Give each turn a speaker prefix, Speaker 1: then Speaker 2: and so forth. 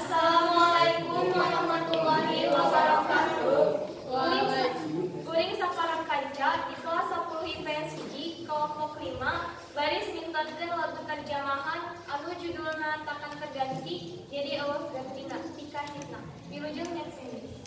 Speaker 1: Assalamualaikum warahmatullahi wabarakatuh. Kuring saparang kanca di kelas 10 IPS 1 kelompok 5 baris mintenkeun lagu terjemahan anu judulna Takkan terganti jadi eueuh gantina ti kahitna. Wilujeng nyak sini.